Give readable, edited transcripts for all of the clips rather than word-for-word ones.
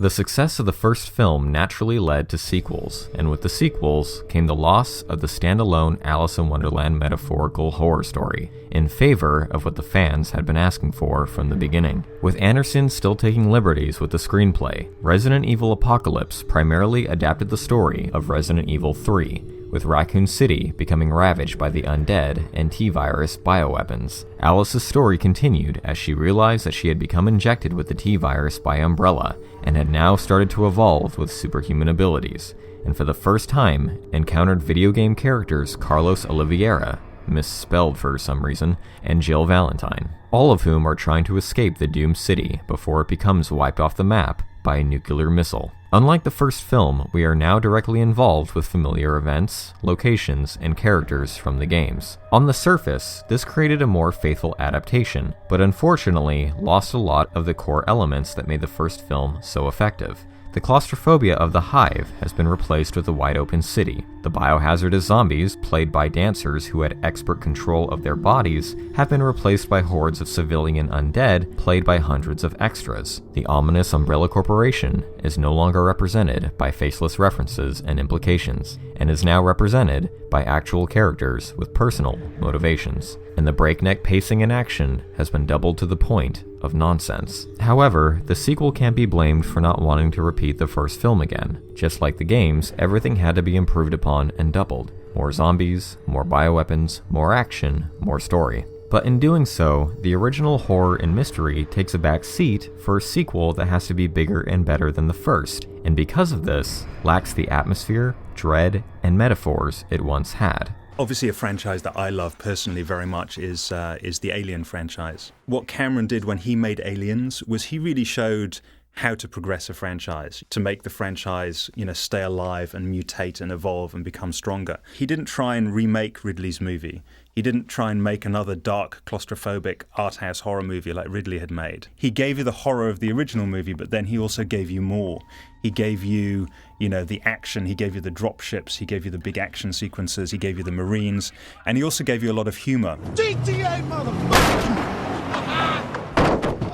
The success of the first film naturally led to sequels, and with the sequels came the loss of the standalone Alice in Wonderland metaphorical horror story, in favor of what the fans had been asking for from the beginning. With Anderson still taking liberties with the screenplay, Resident Evil Apocalypse primarily adapted the story of Resident Evil 3, with Raccoon City becoming ravaged by the undead and T-virus bioweapons. Alice's story continued as she realized that she had become injected with the T-virus by Umbrella, and had now started to evolve with superhuman abilities, and for the first time encountered video game characters Carlos Oliveira, misspelled for some reason, and Jill Valentine, all of whom are trying to escape the doomed city before it becomes wiped off the map by a nuclear missile. Unlike the first film, we are now directly involved with familiar events, locations, and characters from the games. On the surface, this created a more faithful adaptation, but unfortunately lost a lot of the core elements that made the first film so effective. The claustrophobia of the Hive has been replaced with a wide-open city. The biohazardous zombies, played by dancers who had expert control of their bodies, have been replaced by hordes of civilian undead, played by hundreds of extras. The ominous Umbrella Corporation is no longer represented by faceless references and implications, and is now represented by actual characters with personal motivations. And the breakneck pacing and action has been doubled to the point of nonsense. However, the sequel can't be blamed for not wanting to repeat the first film again. Just like the games, everything had to be improved upon and doubled. More zombies, more bioweapons, more action, more story. But in doing so, the original horror and mystery takes a back seat for a sequel that has to be bigger and better than the first, and because of this, lacks the atmosphere, dread, and metaphors it once had. Obviously, a franchise that I love personally very much is the Alien franchise. What Cameron did when he made Aliens was he really showed how to progress a franchise, to make the franchise, stay alive and mutate and evolve and become stronger. He didn't try and remake Ridley's movie. He didn't try and make another dark, claustrophobic art house horror movie like Ridley had made. He gave you the horror of the original movie, but then he also gave you more. He gave you, the action, he gave you the drop ships, he gave you the big action sequences, he gave you the Marines, and he also gave you a lot of humor. GTA, motherfucker!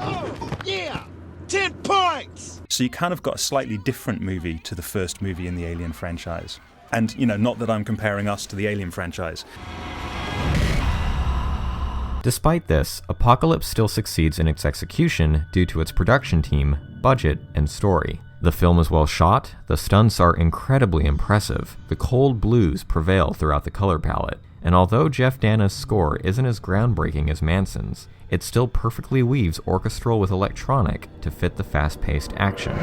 Oh, yeah! 10 points! So you kind of got a slightly different movie to the first movie in the Alien franchise. And, not that I'm comparing us to the Alien franchise. Despite this, Apocalypse still succeeds in its execution due to its production team, budget, and story. The film is well shot, the stunts are incredibly impressive, the cold blues prevail throughout the color palette, and although Jeff Dana's score isn't as groundbreaking as Manson's, it still perfectly weaves orchestral with electronic to fit the fast-paced action.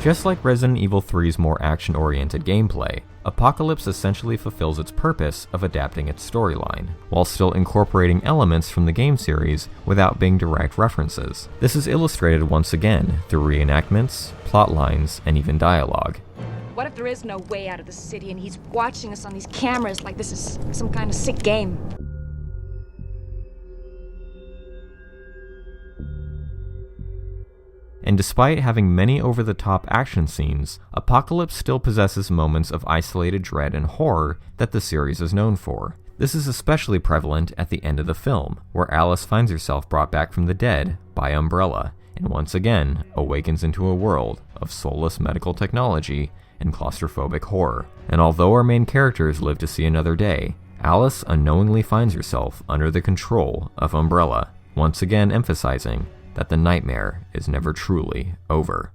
Just like Resident Evil 3's more action-oriented gameplay, Apocalypse essentially fulfills its purpose of adapting its storyline, while still incorporating elements from the game series without being direct references. This is illustrated once again through reenactments, plot lines, and even dialogue. What if there is no way out of the city and he's watching us on these cameras like this is some kind of sick game? And despite having many over-the-top action scenes, Apocalypse still possesses moments of isolated dread and horror that the series is known for. This is especially prevalent at the end of the film, where Alice finds herself brought back from the dead by Umbrella, and once again awakens into a world of soulless medical technology and claustrophobic horror. And although our main characters live to see another day, Alice unknowingly finds herself under the control of Umbrella, once again emphasizing that the nightmare is never truly over.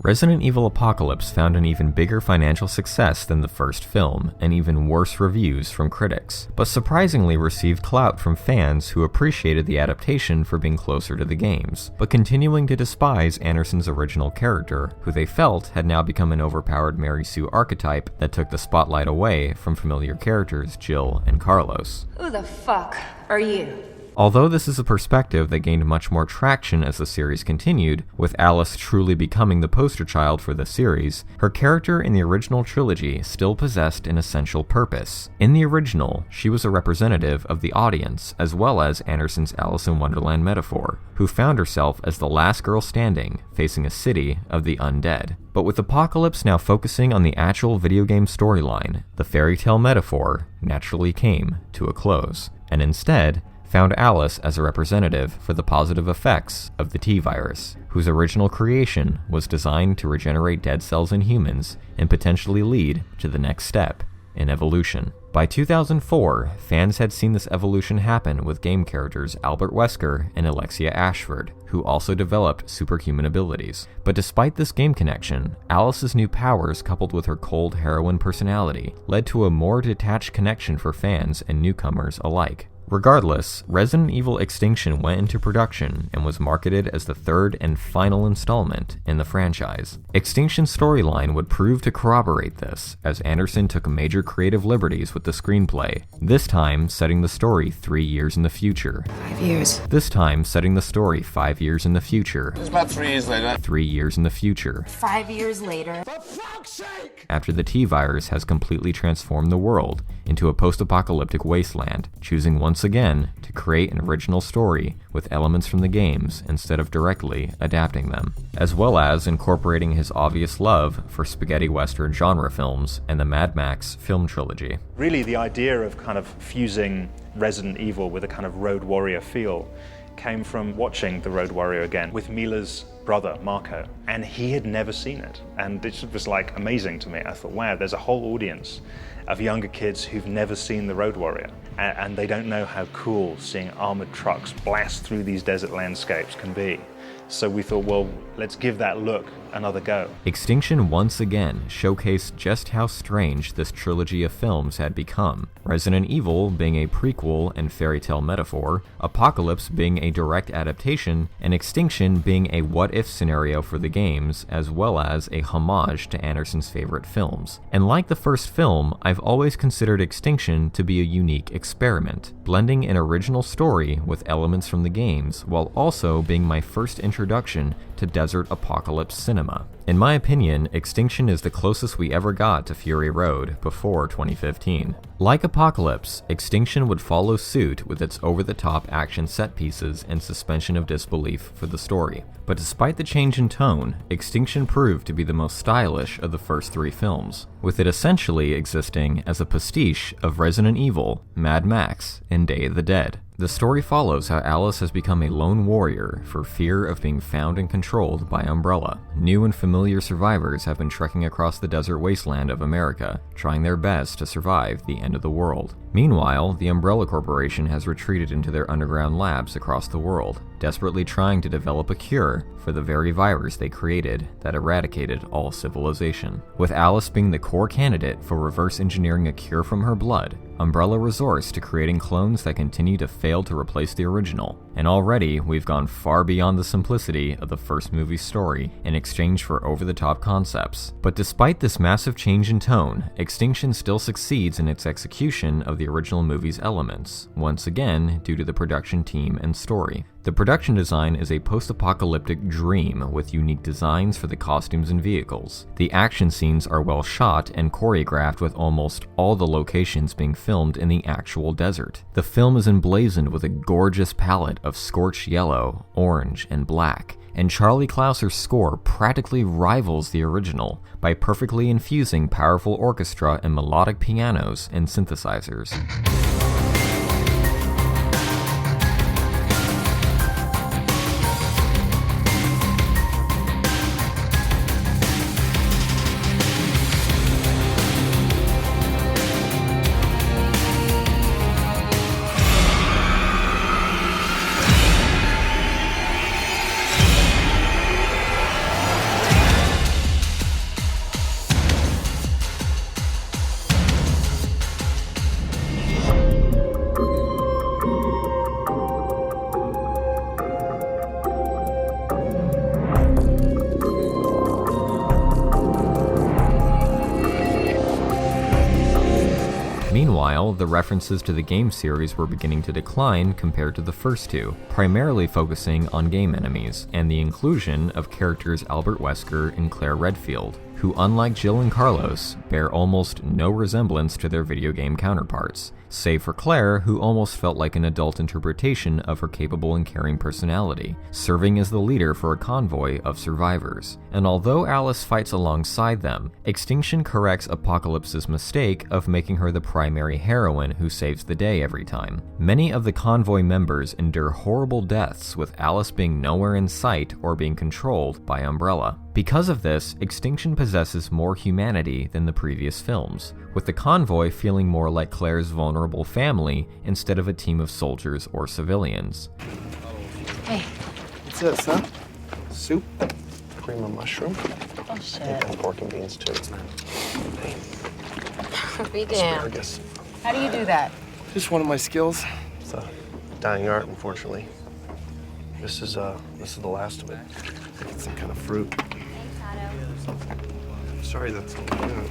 Resident Evil Apocalypse found an even bigger financial success than the first film, and even worse reviews from critics, but surprisingly received clout from fans who appreciated the adaptation for being closer to the games, but continuing to despise Anderson's original character, who they felt had now become an overpowered Mary Sue archetype that took the spotlight away from familiar characters Jill and Carlos. Who the fuck are you? Although this is a perspective that gained much more traction as the series continued, with Alice truly becoming the poster child for the series, her character in the original trilogy still possessed an essential purpose. In the original, she was a representative of the audience, as well as Anderson's Alice in Wonderland metaphor, who found herself as the last girl standing, facing a city of the undead. But with Apocalypse now focusing on the actual video game storyline, the fairy tale metaphor naturally came to a close, and instead, found Alice as a representative for the positive effects of the T-virus, whose original creation was designed to regenerate dead cells in humans and potentially lead to the next step in evolution. By 2004, fans had seen this evolution happen with game characters Albert Wesker and Alexia Ashford, who also developed superhuman abilities. But despite this game connection, Alice's new powers coupled with her cold heroine personality led to a more detached connection for fans and newcomers alike. Regardless, Resident Evil Extinction went into production and was marketed as the third and final installment in the franchise. Extinction's storyline would prove to corroborate this, as Anderson took major creative liberties with the screenplay, this time setting the story 3 years in the future. 5 years. This time setting the story 5 years in the future. It's about 3 years later. 3 years in the future. 5 years later. For fuck's sake! After the T-virus has completely transformed the world into a post-apocalyptic wasteland, choosing once again to create an original story with elements from the games instead of directly adapting them, as well as incorporating his obvious love for spaghetti western genre films and the Mad Max film trilogy. Really, the idea of kind of fusing Resident Evil with a kind of Road Warrior feel came from watching The Road Warrior again with Mila's brother, Marco, and he had never seen it. And it was like amazing to me. I thought, wow, there's a whole audience of younger kids who've never seen The Road Warrior, and they don't know how cool seeing armored trucks blast through these desert landscapes can be. So we thought, well, let's give that look another go. Extinction once again showcased just how strange this trilogy of films had become, Resident Evil being a prequel and fairy tale metaphor, Apocalypse being a direct adaptation, and Extinction being a what-if scenario for the games, as well as a homage to Anderson's favorite films. And like the first film, I've always considered Extinction to be a unique experiment, blending an original story with elements from the games, while also being my first introduction to desert apocalypse cinema. In my opinion, Extinction is the closest we ever got to Fury Road before 2015. Like Apocalypse, Extinction would follow suit with its over-the-top action set pieces and suspension of disbelief for the story. But despite the change in tone, Extinction proved to be the most stylish of the first 3 films, with it essentially existing as a pastiche of Resident Evil, Mad Max, and Day of the Dead. The story follows how Alice has become a lone warrior for fear of being found and controlled by Umbrella. New and familiar survivors have been trekking across the desert wasteland of America, trying their best to survive the end of the world. Meanwhile, the Umbrella Corporation has retreated into their underground labs across the world, desperately trying to develop a cure for the very virus they created that eradicated all civilization. With Alice being the core candidate for reverse engineering a cure from her blood, Umbrella resorts to creating clones that continue to fail to replace the original, and already we've gone far beyond the simplicity of the first movie's story in exchange for over-the-top concepts. But despite this massive change in tone, Extinction still succeeds in its execution of the original movie's elements, once again due to the production team and story. The production design is a post-apocalyptic dream with unique designs for the costumes and vehicles. The action scenes are well shot and choreographed, with almost all the locations being filmed in the actual desert. The film is emblazoned with a gorgeous palette of scorched yellow, orange, and black, and Charlie Clouser's score practically rivals the original by perfectly infusing powerful orchestra and melodic pianos and synthesizers. Meanwhile, the references to the game series were beginning to decline compared to the first two, primarily focusing on game enemies, and the inclusion of characters Albert Wesker and Claire Redfield, who, unlike Jill and Carlos, bear almost no resemblance to their video game counterparts, save for Claire, who almost felt like an adult interpretation of her capable and caring personality, serving as the leader for a convoy of survivors. And although Alice fights alongside them, Extinction corrects Apocalypse's mistake of making her the primary heroine who saves the day every time. Many of the convoy members endure horrible deaths, with Alice being nowhere in sight or being controlled by Umbrella. Because of this, Extinction possesses more humanity than the previous films, with the convoy feeling more like Claire's vulnerable family instead of a team of soldiers or civilians. Hey. What's this, huh? Soup, cream of mushroom, Oh, shit. and pork and beans too. Hey, Be damned. asparagus. How do you do that? Just one of my skills. It's a dying art, unfortunately. This is the last of it. It's some kind of fruit. Sorry, that's fruit.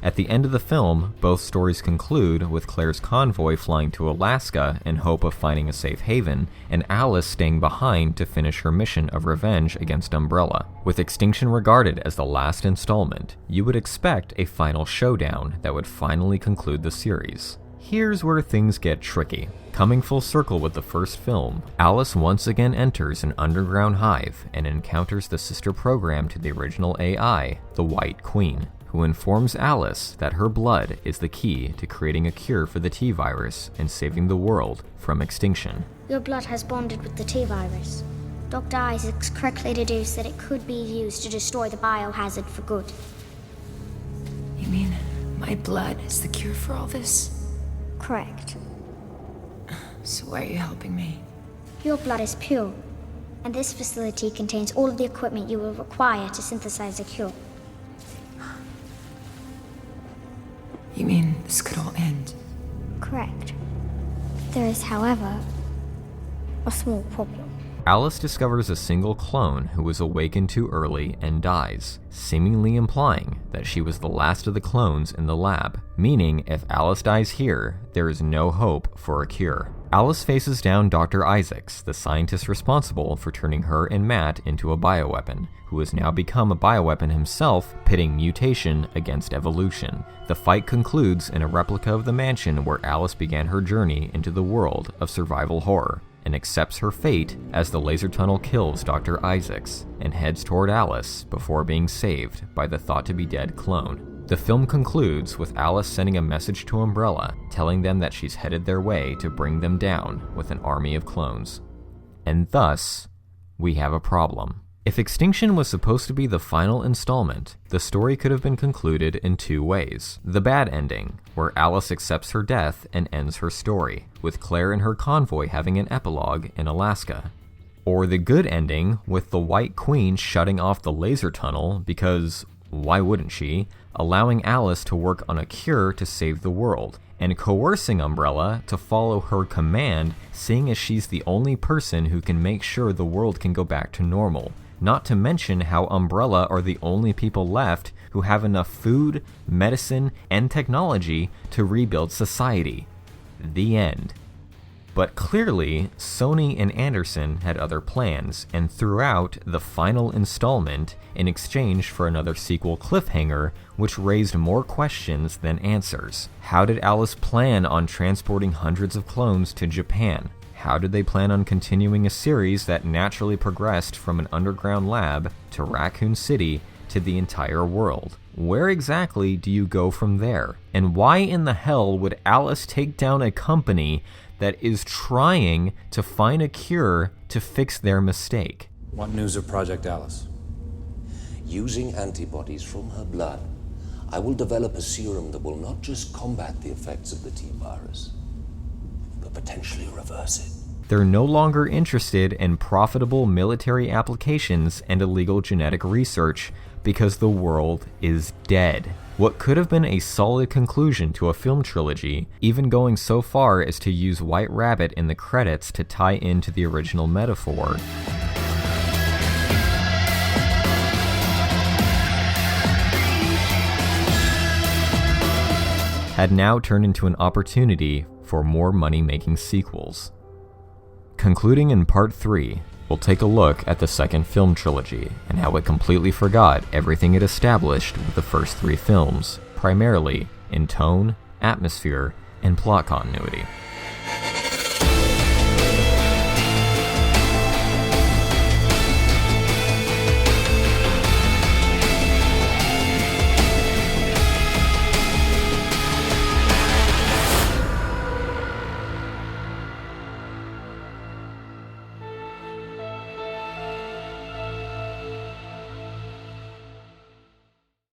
At the end of the film, both stories conclude with Claire's convoy flying to Alaska in hope of finding a safe haven, and Alice staying behind to finish her mission of revenge against Umbrella. With Extinction regarded as the last installment, you would expect a final showdown that would finally conclude the series. Here's where things get tricky. Coming full circle with the first film, Alice once again enters an underground hive and encounters the sister program to the original AI, the White Queen, who informs Alice that her blood is the key to creating a cure for the T-virus and saving the world from extinction. Your blood has bonded with the T-virus. Dr. Isaacs correctly deduced that it could be used to destroy the biohazard for good. You mean my blood is the cure for all this? Correct. So why are you helping me? Your blood is pure, and this facility contains all of the equipment you will require to synthesize a cure. You mean this could all end? Correct. There is, however, a small problem. Alice discovers a single clone who was awakened too early and dies, seemingly implying that she was the last of the clones in the lab, meaning if Alice dies here, there is no hope for a cure. Alice faces down Dr. Isaacs, the scientist responsible for turning her and Matt into a bioweapon, who has now become a bioweapon himself, pitting mutation against evolution. The fight concludes in a replica of the mansion where Alice began her journey into the world of survival horror, and accepts her fate as the laser tunnel kills Dr. Isaacs and heads toward Alice before being saved by the thought-to-be-dead clone. The film concludes with Alice sending a message to Umbrella, telling them that she's headed their way to bring them down with an army of clones. And thus, we have a problem. If Extinction was supposed to be the final installment, the story could have been concluded in two ways. The bad ending, where Alice accepts her death and ends her story, with Claire and her convoy having an epilogue in Alaska. Or the good ending, with the White Queen shutting off the laser tunnel because, why wouldn't she, allowing Alice to work on a cure to save the world, and coercing Umbrella to follow her command, seeing as she's the only person who can make sure the world can go back to normal. Not to mention how Umbrella are the only people left who have enough food, medicine, and technology to rebuild society. The end. But clearly, Sony and Anderson had other plans, and threw out the final installment in exchange for another sequel cliffhanger, which raised more questions than answers. How did Alice plan on transporting hundreds of clones to Japan? How did they plan on continuing a series that naturally progressed from an underground lab to Raccoon City to the entire world? Where exactly do you go from there? And why in the hell would Alice take down a company that is trying to find a cure to fix their mistake? What news of Project Alice? Using antibodies from her blood, I will develop a serum that will not just combat the effects of the T-virus, but potentially reverse it. They're no longer interested in profitable military applications and illegal genetic research because the world is dead. What could have been a solid conclusion to a film trilogy, even going so far as to use White Rabbit in the credits to tie into the original metaphor. had now turned into an opportunity for more money-making sequels. Concluding in Part 3, we'll take a look at the second film trilogy and how it completely forgot everything it established with the first 3 films, primarily in tone, atmosphere, and plot continuity.